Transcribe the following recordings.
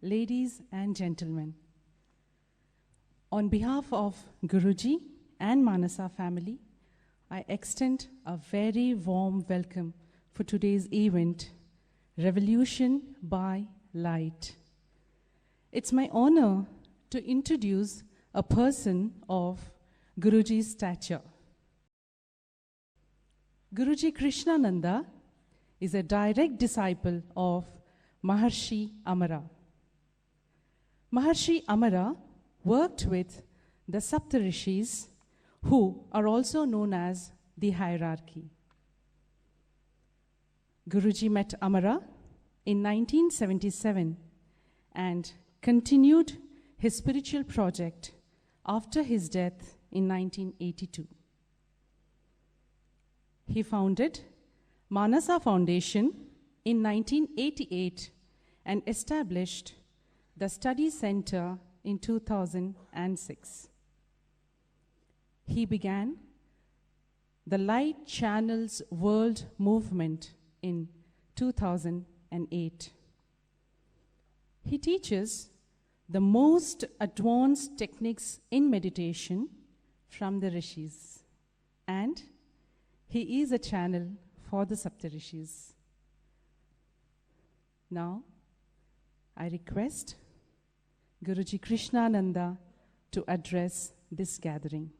ladies and gentlemen. On behalf of Guruji and Manasa family, I extend a very warm welcome for today's event, Revolution by Light. It's my honor to introduce a person of Guruji's stature. Guruji Krishnananda is a direct disciple of Maharishi Amara. Maharishi Amara worked with the Rishis, who are also known as the hierarchy. Guruji met Amara in 1977 and continued his spiritual project after his death in 1982. He founded Manasa Foundation in 1988 and established the Study Center in 2006. He began the Light Channels World Movement in 2008. He teaches the most advanced techniques in meditation from the Rishis, and he is a channel for the Rishis. Now, I request Guruji Krishnananda to address this gathering.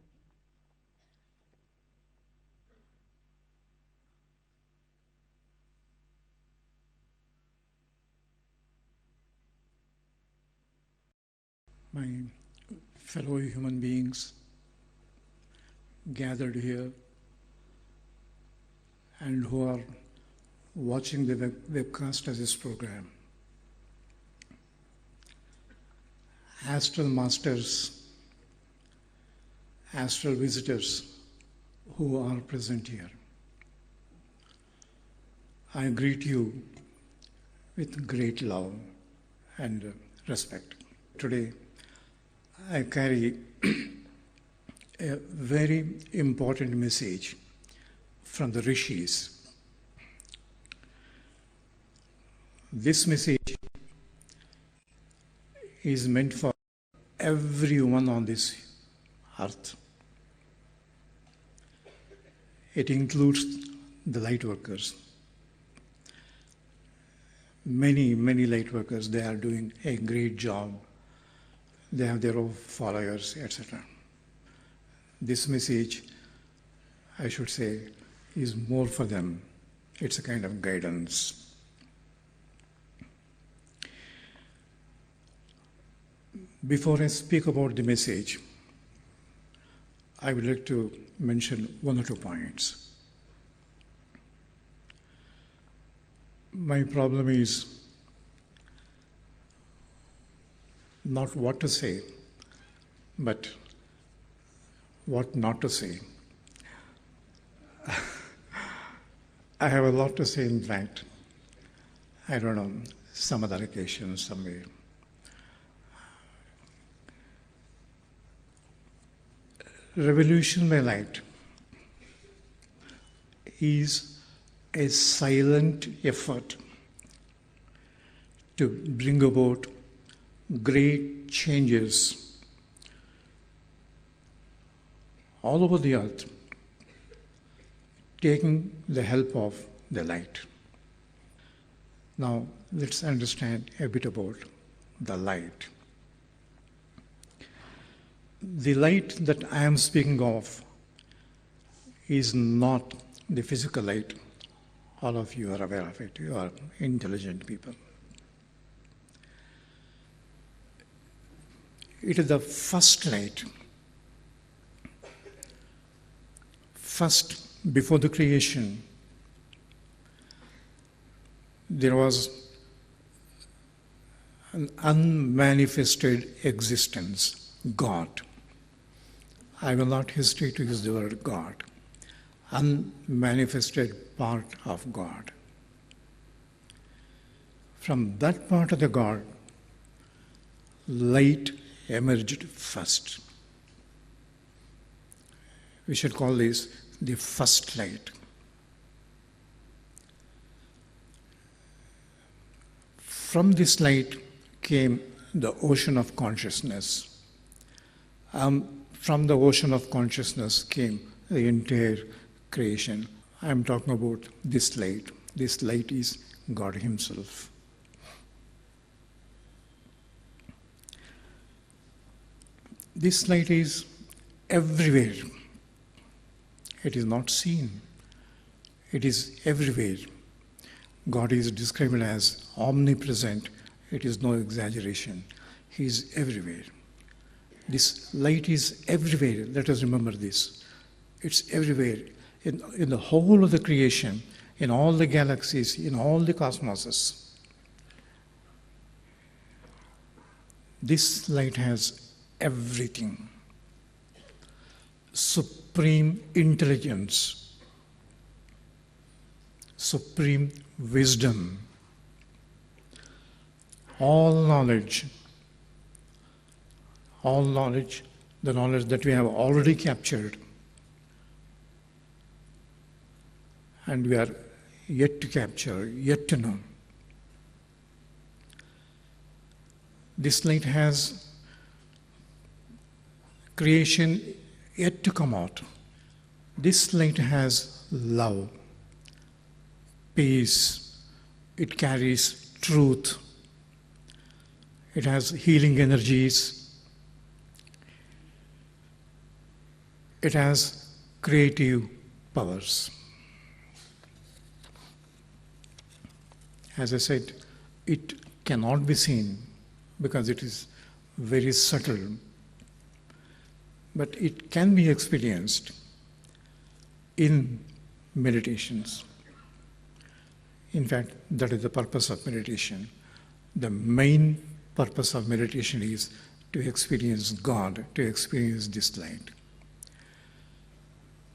My fellow human beings gathered here and who are watching the webcast of this program. Astral masters, astral visitors who are present here. I greet you with great love and respect. Today, I carry a very important message from the Rishis. This message is meant for everyone on this earth. It includes the light workers. Many light workers, they are doing a great job. They have their own followers, etc. This message, I should say, is more for them. It's a kind of guidance. Before I speak about the message, I would like to mention one or two points. My problem is not what to say, but what not to say. I have a lot to say, in fact. I don't know, some other occasion, somewhere. Revolution by light is a silent effort to bring about great changes all over the earth, taking the help of the light. Now, let's understand a bit about the light. The light that I am speaking of is not the physical light. All of you are aware of it. You are intelligent people. It is the first light. First, before the creation, there was an unmanifested existence, God. I will not hesitate to use the word God. Unmanifested part of God. From that part of the God, light emerged first. We should call this the first light. From this light came the ocean of consciousness. From the ocean of consciousness came the entire creation. I am talking about this light. This light is God Himself. This light is everywhere. It is not seen. It is everywhere. God is described as omnipresent. It is no exaggeration. He is everywhere. This light is everywhere. Let us remember this. It's everywhere. In the whole of the creation, in all the galaxies, in all the cosmoses. This light has everything. Supreme intelligence, supreme wisdom, all knowledge, the knowledge that we have already captured and we are yet to capture, yet to know. This light has creation yet to come out. This light has love, peace, it carries truth, it has healing energies, it has creative powers. As I said, it cannot be seen because it is very subtle, but it can be experienced in meditations. In fact, that is the purpose of meditation. The main purpose of meditation is to experience God, to experience this light.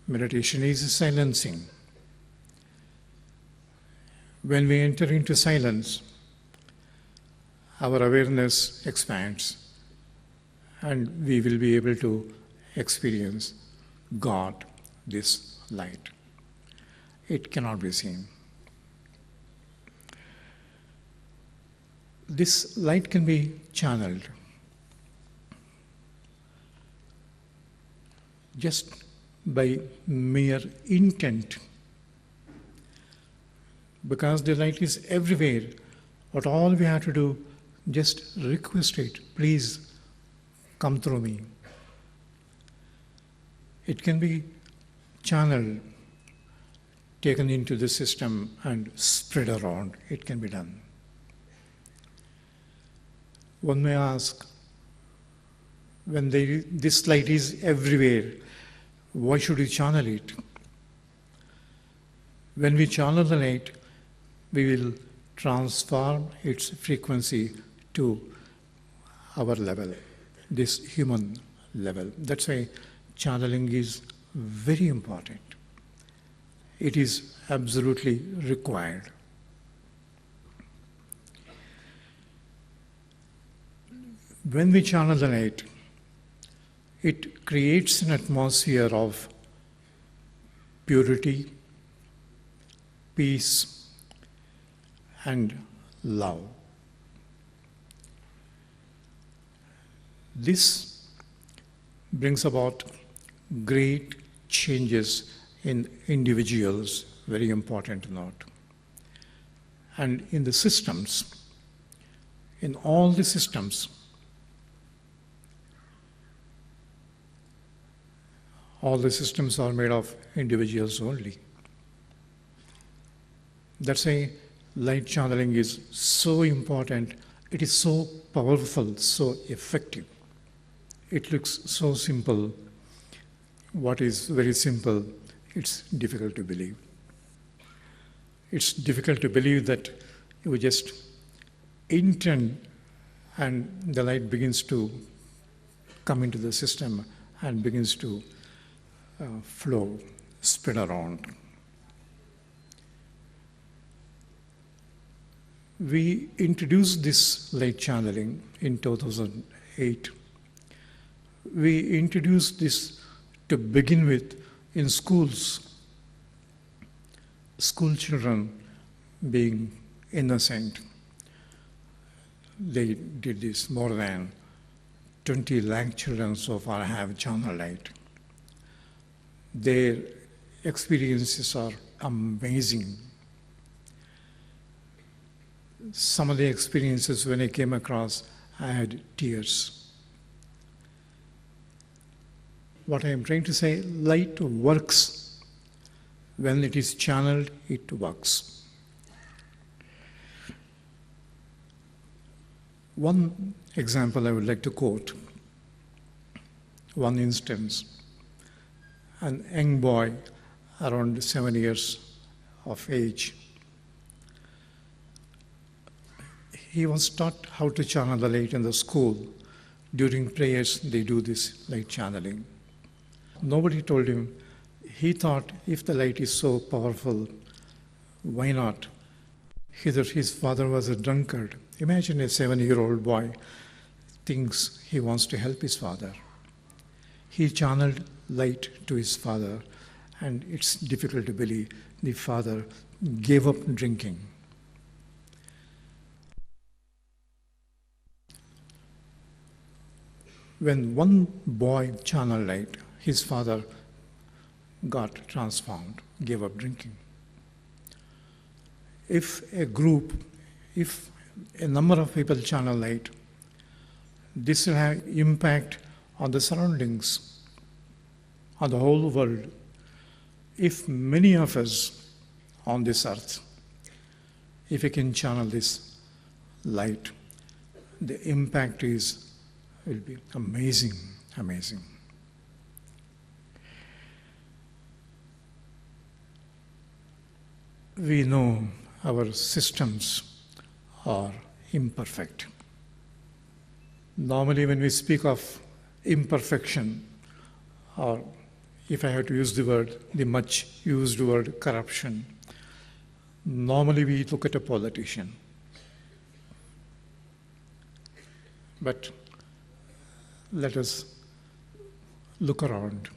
Meditation is silencing. When we enter into silence, our awareness expands and we will be able to experience God, this light. It cannot be seen. This light can be channeled just by mere intent. Because the light is everywhere, what all we have to do, just request it, please come through me. It can be channeled, taken into the system and spread around. It can be done. One may ask, when this light is everywhere, why should we channel it? When we channel the light, we will transform its frequency to our level, this human level. That's why channeling is very important. It is absolutely required. When we channel the light, it creates an atmosphere of purity, peace, and love. This brings about great changes in individuals, very important to note. And in the systems, in all the systems, all the systems are made of individuals only. That's why light channeling is so important. It is so powerful, so effective. It looks so simple. What is very simple, it's difficult to believe. It's difficult to believe that you just intend and the light begins to come into the system and begins to flow, spread around. We introduced this light channeling in 2008. We introduced this to begin with in schools. School children being innocent, they did this. More than 20 lakh children so far have channel light. Their experiences are amazing. Some of the experiences when I came across, I had tears. What I am trying to say, light works. When it is channeled, it works. One example I would like to quote, one instance. An young boy, around 7 years of age, he was taught how to channel the light in the school. During prayers, they do this light channeling. Nobody told him. He thought, if the light is so powerful, why not? Either his father was a drunkard. Imagine a 7-year-old boy thinks he wants to help his father. He channeled light to his father, and it's difficult to believe the father gave up drinking. When one boy channeled light, his father got transformed, gave up drinking. If a group, if a number of people channel light, this will have impact on the surroundings, on the whole world. If many of us on this earth, if we can channel this light, the impact will be amazing, amazing. We know our systems are imperfect. Normally when we speak of imperfection, or if I have to use the much used word corruption, normally we look at a politician. But let us look around.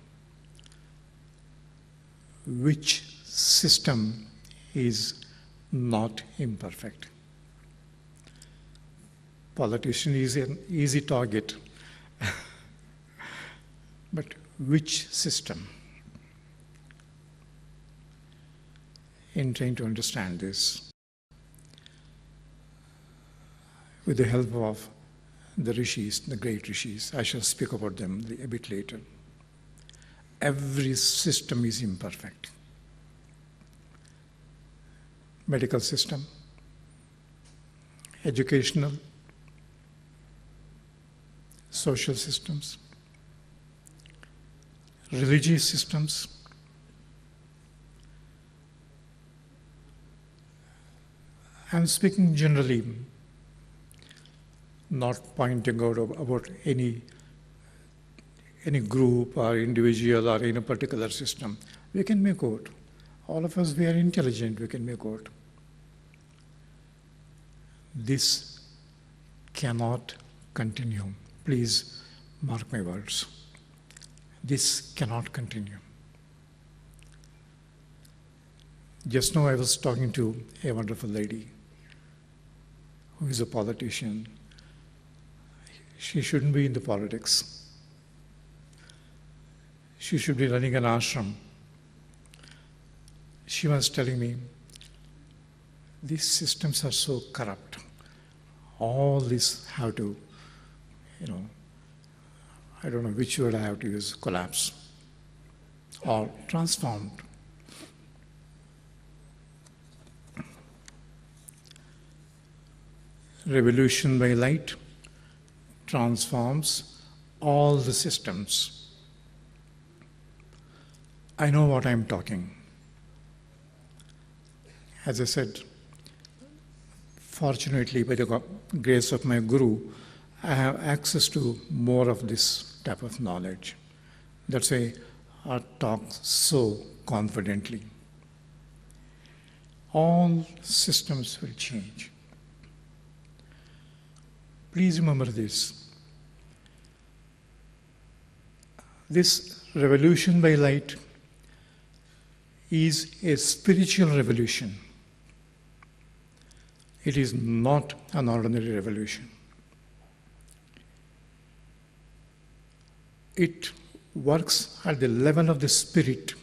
Which system is not imperfect? Politician is an easy target. But which system? In trying to understand this, with the help of the Rishis, the great Rishis, I shall speak about them a bit later. Every system is imperfect. Medical system, educational, social systems, religious systems, I'm speaking generally, not pointing out about any group or individual or any particular system. We can make out. All of us, we are intelligent, we can make out. This cannot continue. Please mark my words. This cannot continue. Just now I was talking to a wonderful lady who is a politician. She shouldn't be in the politics. She should be running an ashram. She was telling me, these systems are so corrupt. All this have to, I don't know which word I have to use, collapse or transformed. Revolution by light transforms all the systems. I know what I'm talking. As I said, fortunately, by the grace of my Guru, I have access to more of this type of knowledge. That's why I talk so confidently. All systems will change. Please remember this. This revolution by light is a spiritual revolution. It is not an ordinary revolution. It works at the level of the spirit.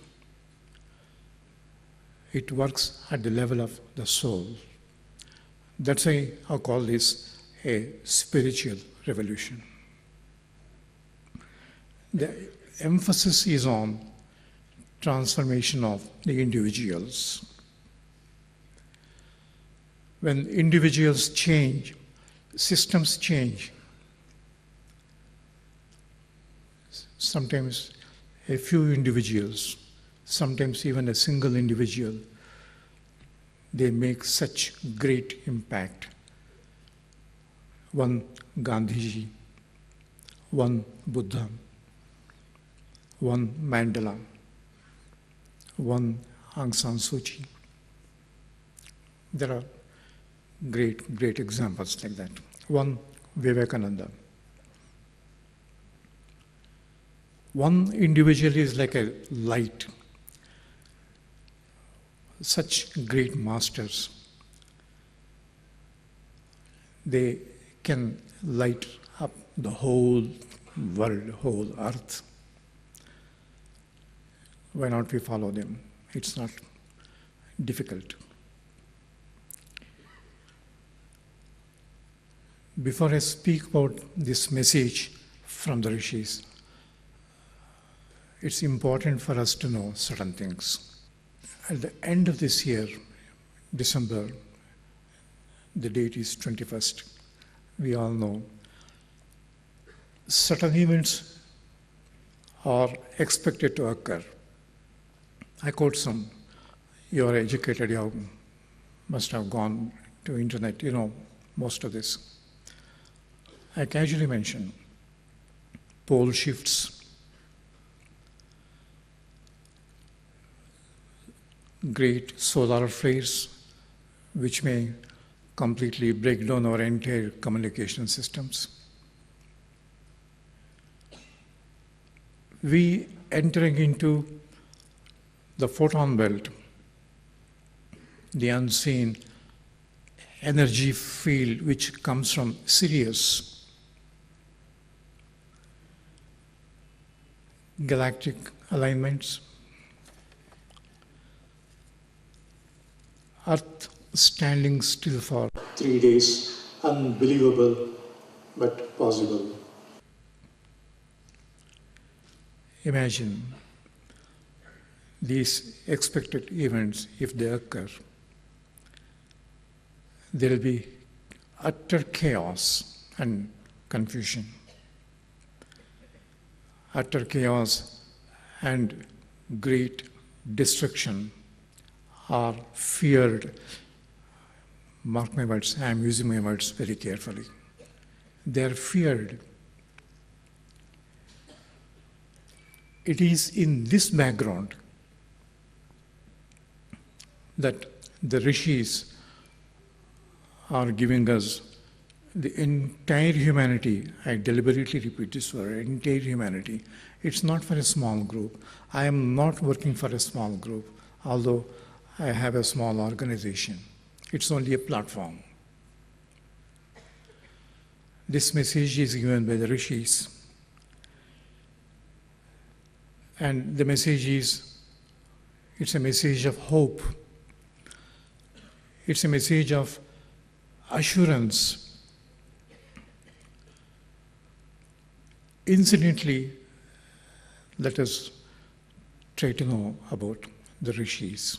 It works at the level of the soul. That's why I call this a spiritual revolution. The emphasis is on transformation of the individuals. When individuals change, systems change. Sometimes a few individuals, sometimes even a single individual, they make such great impact. One Gandhiji, one Buddha, one Mandela, one Aung San Suu Kyi. There are great examples like that. One Vivekananda. One individual is like a light. Such great masters. They can light up the whole world, whole earth. Why not we follow them? It's not difficult. Before I speak about this message from the Rishis, it's important for us to know certain things. At the end of this year, December, the date is 21st, we all know, certain events are expected to occur. I quote some. You are educated, you must have gone to internet, you know most of this. I casually mention pole shifts, great solar flares, which may completely break down our entire communication systems. We entering into the photon belt, the unseen energy field which comes from Sirius, galactic alignments, Earth standing still for 3 days, unbelievable but possible. Imagine these expected events, if they occur, there will be utter chaos and confusion. Utter chaos and great destruction are feared. Mark my words, I am using my words very carefully. They are feared. It is in this background that the Rishis are giving us the entire humanity. I deliberately repeat this word, entire humanity. It's not for a small group. I am not working for a small group, although I have a small organization. It's only a platform. This message is given by the Rishis. And the message is, it's a message of hope. It's a message of assurance. Incidentally, let us try to know about the Rishis.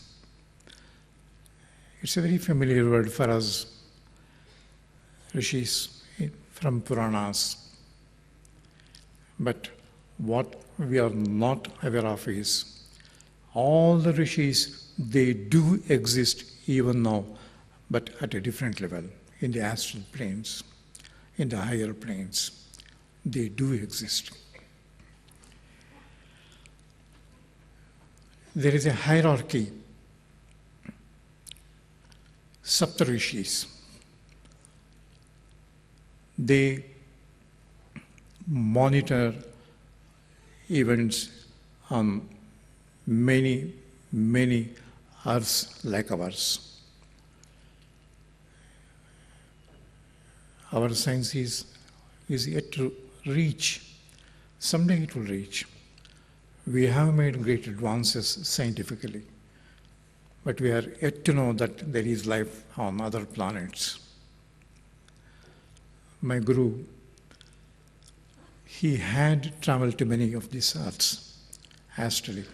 It's a very familiar word for us, Rishis, from Puranas. But what we are not aware of is, all the Rishis, they do exist even now, but at a different level, in the astral planes, in the higher planes. They do exist. There is a hierarchy. Saptarishis. They monitor events on many earths like ours. Our science is yet to reach Someday it will reach. We have made great advances scientifically, but we are yet to know that there is life on other planets. My Guru, he had traveled to many of these earths astrally.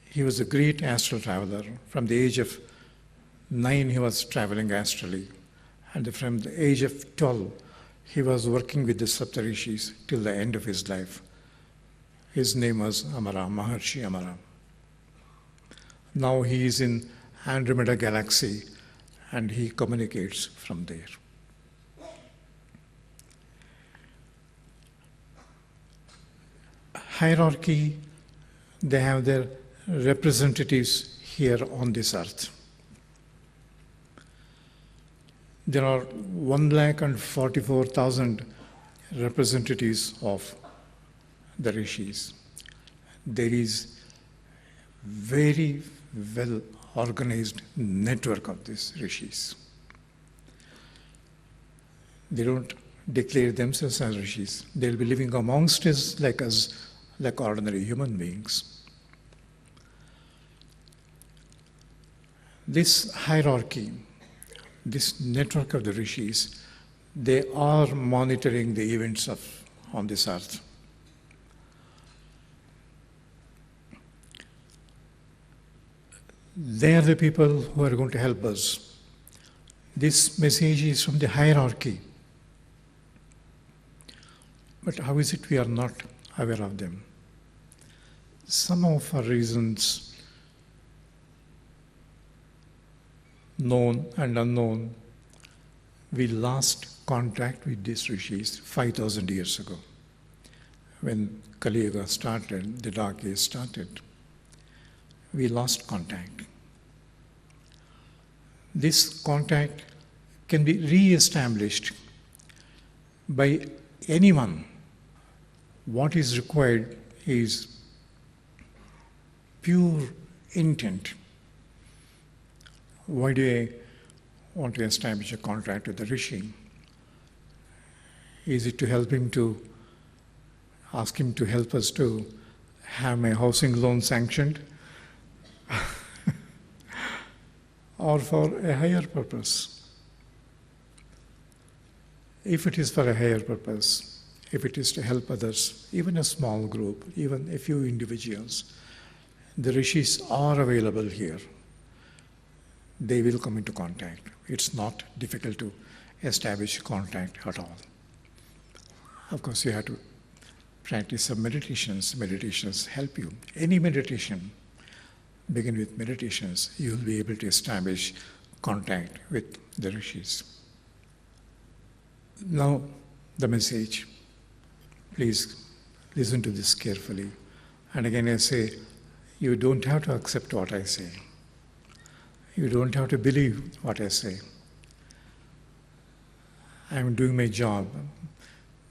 He was a great astral traveler. From the age of 9, he was traveling astrally. And from the age of 12, he was working with the Sapta Rishis till the end of his life. His name was Amara, Maharshi Amara. Now he is in Andromeda Galaxy and he communicates from there. Hierarchy, they have their representatives here on this earth. There are 144,000 representatives of the Rishis. There is very well organized network of these Rishis. They don't declare themselves as Rishis. They'll be living amongst us, like ordinary human beings. This hierarchy, this network of the Rishis, they are monitoring the events on this earth. They are the people who are going to help us. This message is from the hierarchy. But how is it we are not aware of them? Some of our reasons, known and unknown, we lost contact with these Rishis 5,000 years ago. When Kali Yuga started, the Dark Age started, we lost contact. This contact can be re-established by anyone. What is required is pure intent. Why do I want to establish a contract with the Rishi? Is it to help him to ask him to help us to have my housing loan sanctioned? Or for a higher purpose? If it is for a higher purpose, if it is to help others, even a small group, even a few individuals, the Rishis are available here. They will come into contact. It's not difficult to establish contact at all. Of course, you have to practice some meditations. Meditations help you. Any meditation, begin with meditations, you will be able to establish contact with the Rishis. Now, the message. Please listen to this carefully. And again, I say, you don't have to accept what I say. You don't have to believe what I say. I am doing my job.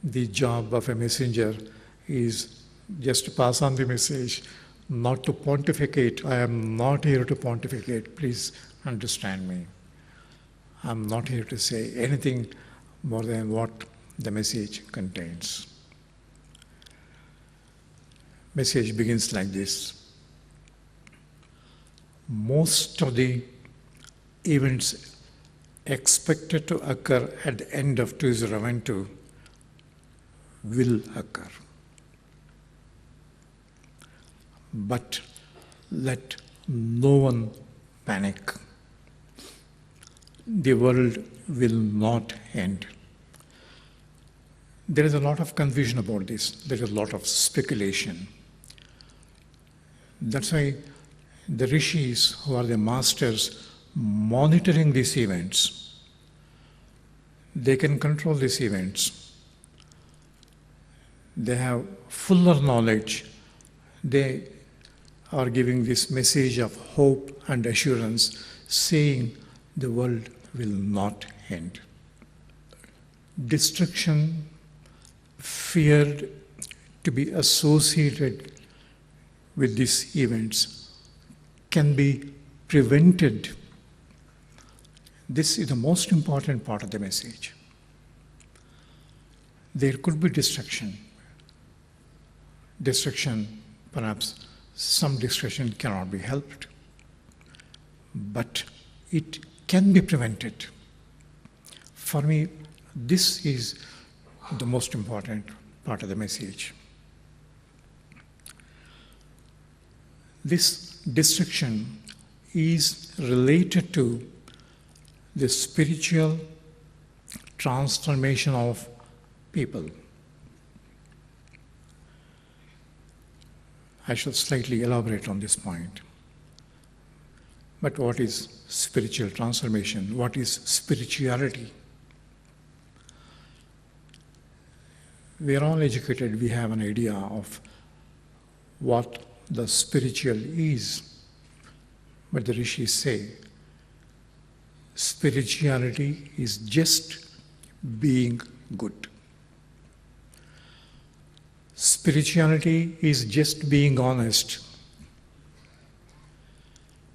The job of a messenger is just to pass on the message, not to pontificate. I am not here to pontificate. Please understand me. I'm not here to say anything more than what the message contains. Message begins like this. Most of the events expected to occur at the end of 2012 will occur. But let no one panic. The world will not end. There is a lot of confusion about this. There is a lot of speculation. That's why the Rishis, who are the masters monitoring these events, they can control these events. They have fuller knowledge. They are giving this message of hope and assurance, saying the world will not end. Destruction feared to be associated with these events can be prevented. This is the most important part of the message. There could be destruction, Destruction, perhaps some destruction cannot be helped, but it can be prevented. For me, this is the most important part of the message. This destruction is related to the spiritual transformation of people. I shall slightly elaborate on this point. But what is spiritual transformation? What is spirituality? We are all educated, we have an idea of what the spiritual is. But the Rishis say, spirituality is just being good. Spirituality is just being honest.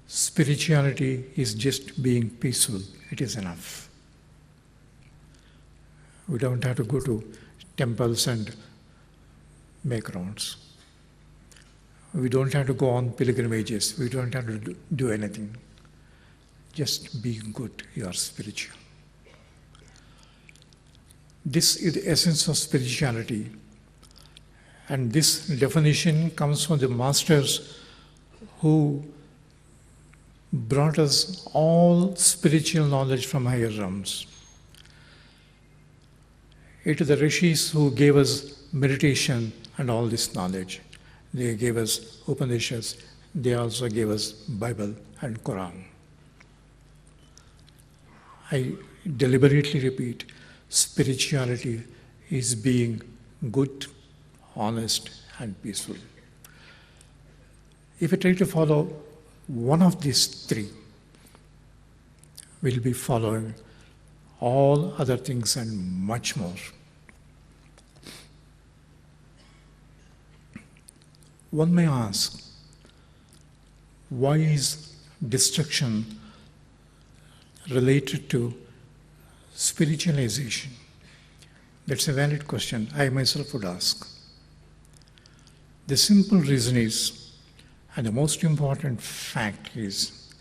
Spirituality is just being peaceful. It is enough. We don't have to go to temples and make rounds. We don't have to go on pilgrimages. We don't have to do anything. Just be good, you are spiritual. This is the essence of spirituality. And this definition comes from the masters who brought us all spiritual knowledge from higher realms. It is the Rishis who gave us meditation and all this knowledge. They gave us Upanishads. They also gave us Bible and Quran. I deliberately repeat, spirituality is being good, honest and peaceful. If I try to follow one of these three, we'll be following all other things and much more. One may ask, why is destruction related to spiritualization? That's a valid question. I myself would ask. The simple reason is, and the most important fact is,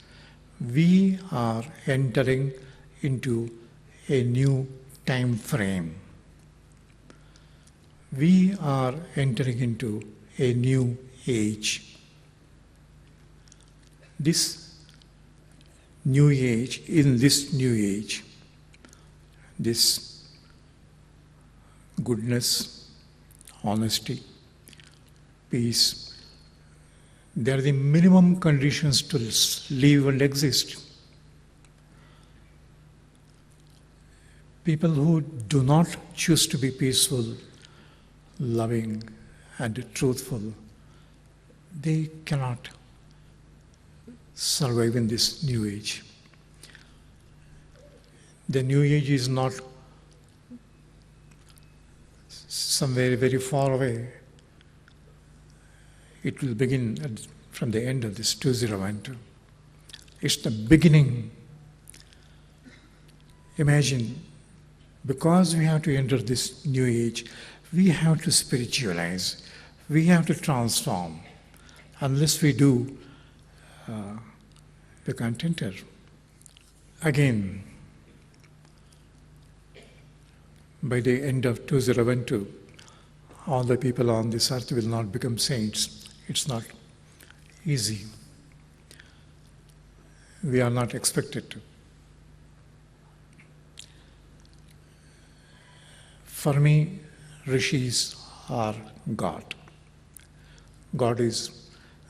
we are entering into a new time frame. We are entering into a new age. This new age, in this new age, this goodness, honesty, peace, they are the minimum conditions to live and exist. People who do not choose to be peaceful, loving, and truthful, they cannot survive in this new age. The new age is not somewhere very far away. It will begin from the end of this 2012. It's the beginning. Imagine, because we have to enter this new age, we have to spiritualize. We have to transform. Unless we do, we can't enter. Again, by the end of 2012, all the people on this earth will not become saints. It's not easy. We are not expected to. For me, Rishis are God. God is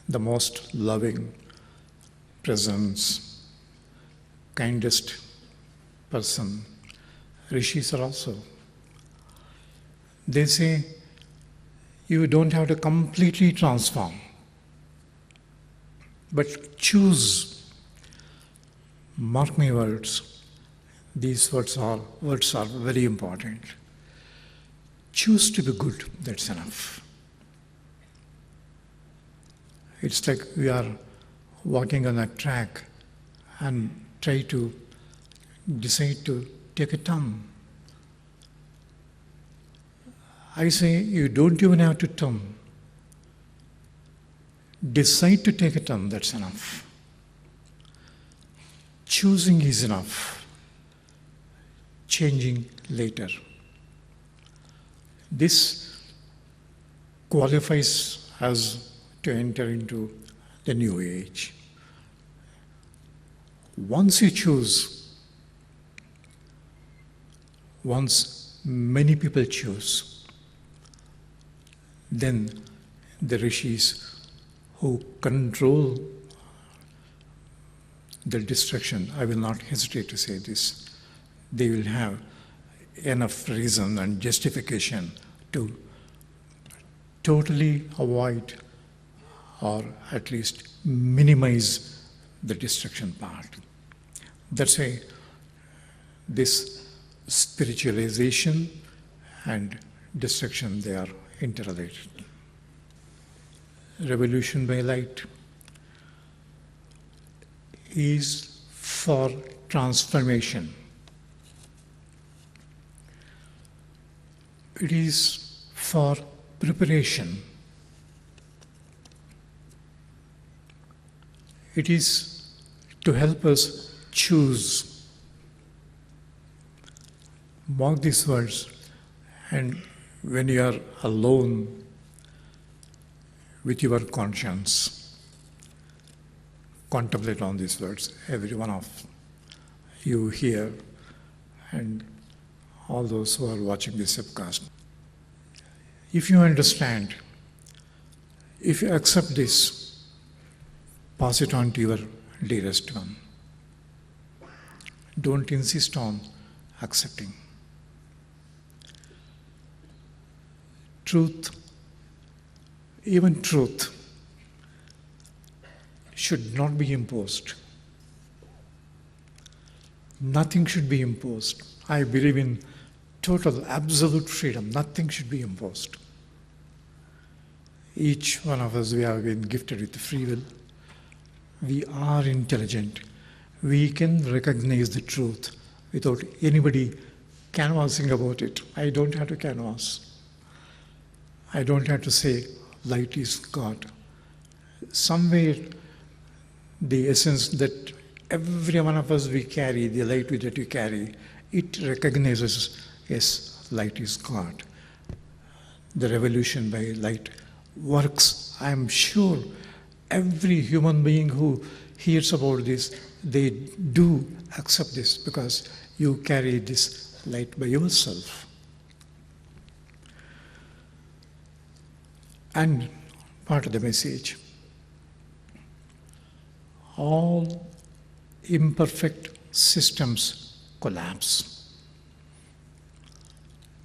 the most loving presence, kindest person. Rishis are also. They say, you don't have to completely transform, but choose. Mark my words. These words are very important. Choose to be good, that's enough. It's like we are walking on a track and try to decide to take a turn. I say you don't even have to turn. Decide to take a turn, that's enough. Choosing is enough. Changing later. This qualifies us to enter into the new age. Once you choose, once many people choose, then the Rishis who control the destruction, I will not hesitate to say this, they will have enough reason and justification to totally avoid or at least minimize the destruction part. That's why this spiritualization and destruction, they are interrelated. Revolution by light is for transformation. It is for preparation. It is to help us choose. Mark these words, and when you are alone with your conscience, contemplate on these words, every one of you here and all those who are watching this webcast. If you understand, if you accept this, pass it on to your dearest one. Don't insist on accepting. Truth, even truth, should not be imposed. Nothing should be imposed. I believe in total, absolute freedom. Nothing should be imposed. Each one of us, we have been gifted with free will. We are intelligent. We can recognize the truth without anybody canvassing about it. I don't have to canvass. I don't have to say, light is God. Somewhere, the essence that every one of us we carry, the light that we carry, it recognizes, yes, light is God. The revolution by light works. I am sure every human being who hears about this, they do accept this because you carry this light by yourself. And part of the message, all imperfect systems collapse.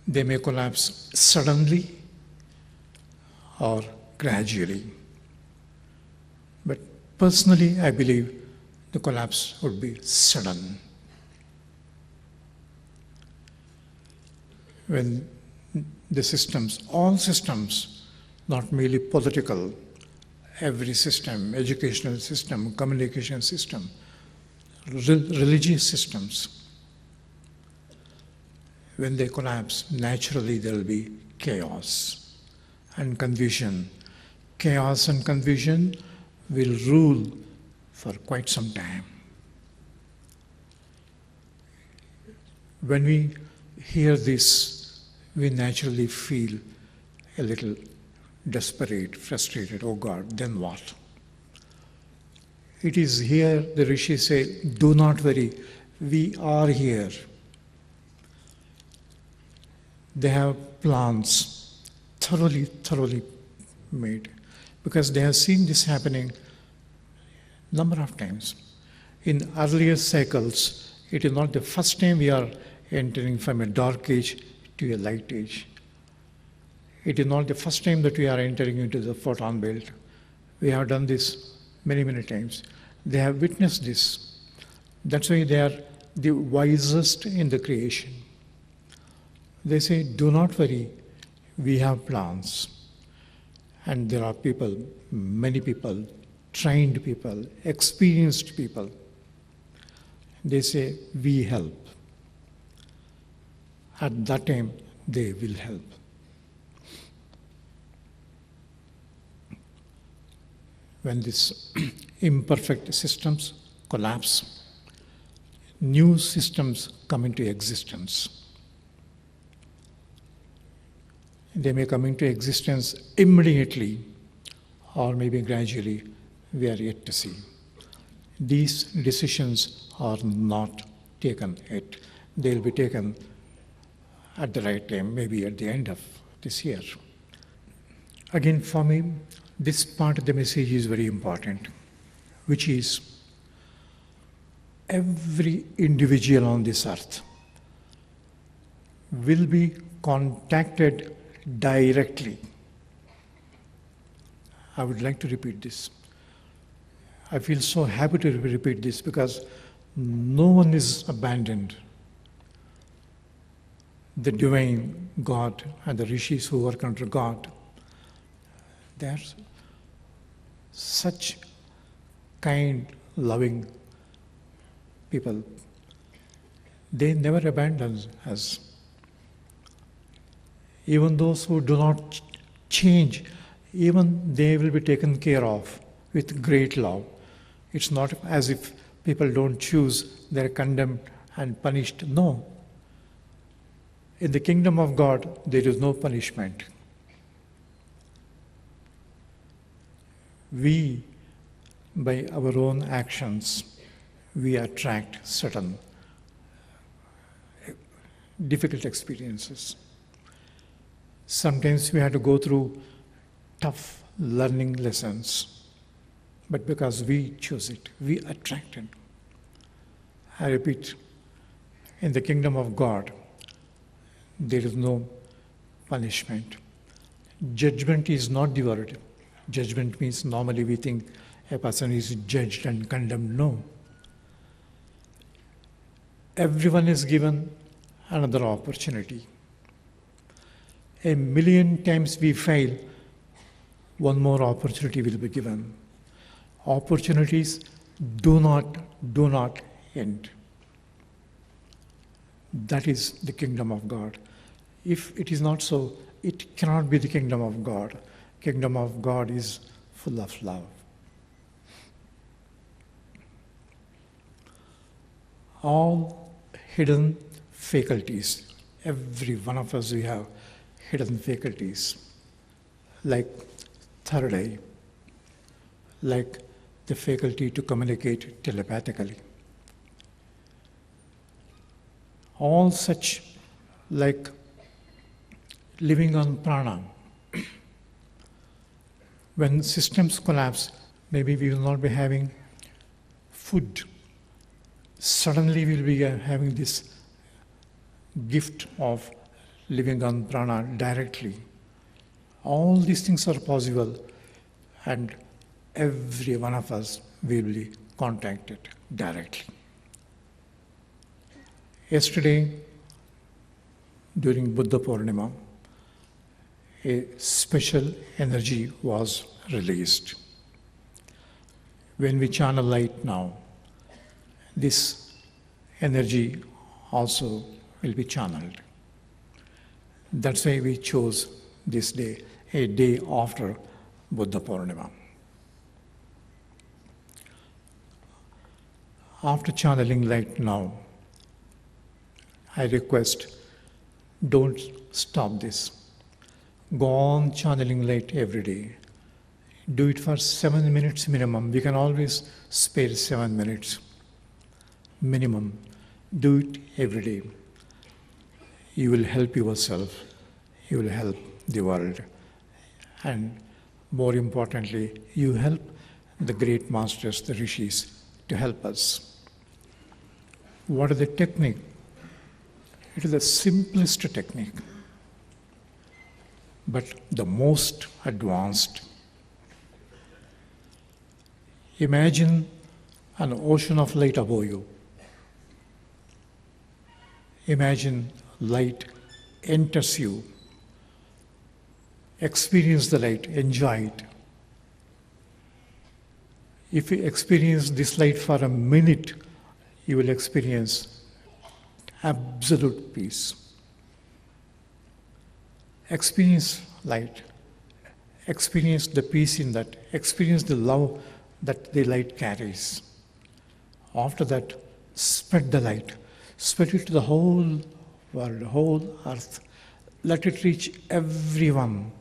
They may collapse suddenly or gradually. But personally, I believe the collapse would be sudden. When the systems, all systems, not merely political, every system, educational system, communication system, religious systems, when they collapse, naturally there will be chaos and confusion. Chaos and confusion will rule for quite some time. When we hear this, we naturally feel a little desperate, frustrated. Oh God, then what? It is here the Rishis say, do not worry, we are here. They have plans thoroughly made because they have seen this happening a number of times. In earlier cycles, it is not the first time we are entering from a dark age to a light age. It is not the first time that we are entering into the photon belt. We have done this many times. They have witnessed this. That's why they are the wisest in the creation. They say, do not worry, we have plans. And there are people, many people, trained people, experienced people. They say, we help. At that time, they will help. when these imperfect systems collapse, new systems come into existence. They may come into existence immediately or maybe gradually, we are yet to see. These decisions are not taken yet. They'll be taken at the right time, maybe at the end of this year. Again, for me, this part of the message is very important, which is every individual on this earth will be contacted directly. I would like to repeat this. I feel so happy to repeat this because no one is abandoned. The divine God and the Rishis who work under God, they are such kind, loving people. They never abandon us. Even those who do not change, even they will be taken care of with great love. It's not as if people don't choose, they're condemned and punished. No. In the kingdom of God, there is no punishment. We, by our own actions, we attract certain difficult experiences. Sometimes we have to go through tough learning lessons, but because we choose it, we attract it. I repeat, in the kingdom of God, there is no punishment. Judgment is not the word. Judgment means normally we think a person is judged and condemned. No. Everyone is given another opportunity. 1,000,000 times we fail, one more opportunity will be given. Opportunities do not end. That is the kingdom of God. If it is not so, it cannot be the kingdom of God. Kingdom of God is full of love. All hidden faculties, every one of us, we have hidden faculties, like third eye, like the faculty to communicate telepathically. All such, like living on prana. When systems collapse, maybe we will not be having food. Suddenly we will be having this gift of living on prana directly. All these things are possible, and every one of us will be contacted directly. Yesterday, during Buddha Purnima, a special energy was released. When we channel light now, this energy also will be channeled. That's why we chose this day, a day after Buddha Purnima. After channeling light now, I request, don't stop this. Go on channeling light every day. Do it for 7 minutes minimum. We can always spare 7 minutes minimum. Do it every day. You will help yourself. You will help the world. And more importantly, you help the great masters, the Rishis, to help us. What is the technique? It is the simplest technique, but the most advanced. Imagine an ocean of light above you. Imagine light enters you. Experience the light, enjoy it. If you experience this light for a minute, you will experience absolute peace. Experience light. experience the peace in that, experience the love that the light carries. After that, spread the light, spread it to the whole world, whole earth. Let it reach everyone,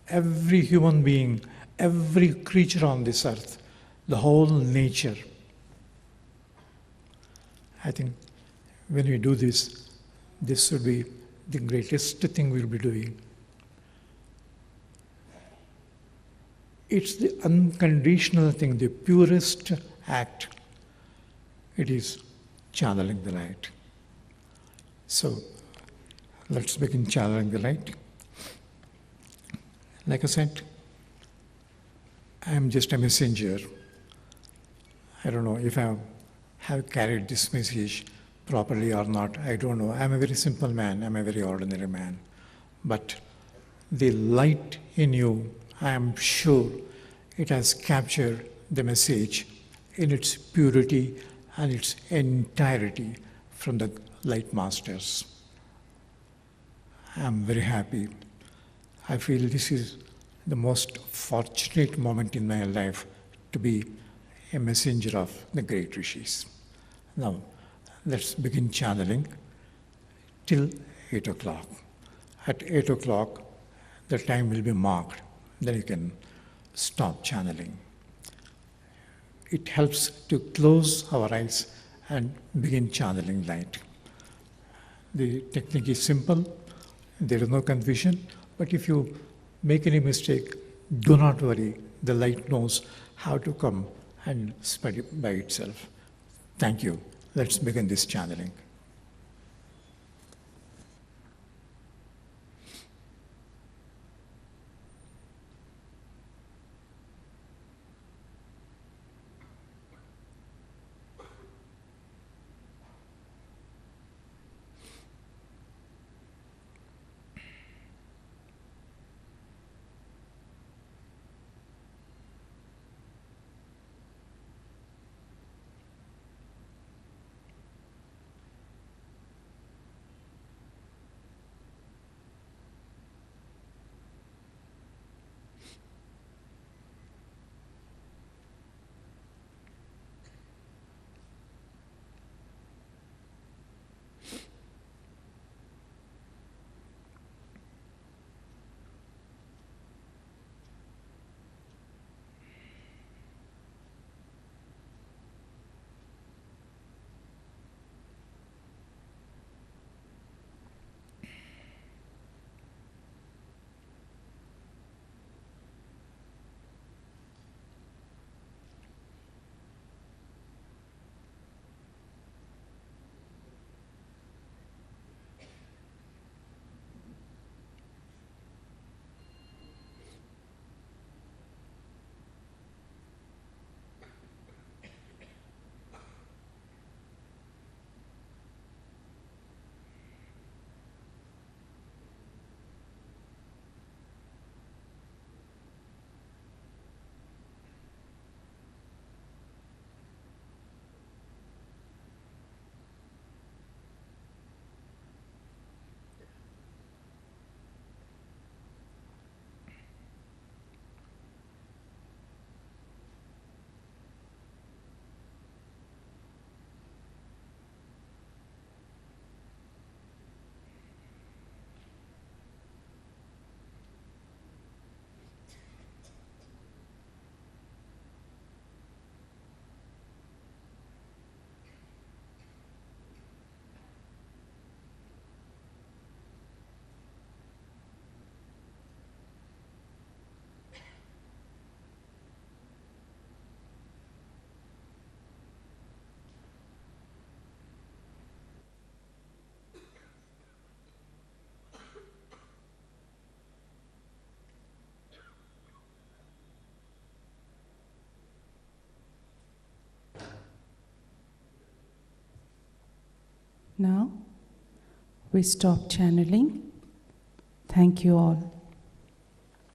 every human being, every creature on this earth, the whole nature. I think when we do this, this would be the greatest thing we'll be doing. It's the unconditional thing, the purest act. It is channeling the light. So, let's begin channeling the light. Like I said, I am just a messenger. I don't know if I have carried this message properly or not. I don't know. I'm a very simple man. I'm a very ordinary man. But the light in you, I am sure it has captured the message in its purity and its entirety from the light masters. I am very happy. I feel this is the most fortunate moment in my life to be a messenger of the great Rishis. Now, let's begin channeling till 8 o'clock. At 8 o'clock, the time will be marked. Then you can stop channeling. It helps to close our eyes and begin channeling light. The technique is simple. There is no confusion. But if you make any mistake, do not worry. The light knows how to come and spread it by itself. Thank you. Let's begin this channeling. Now, we stop channeling. Thank you all.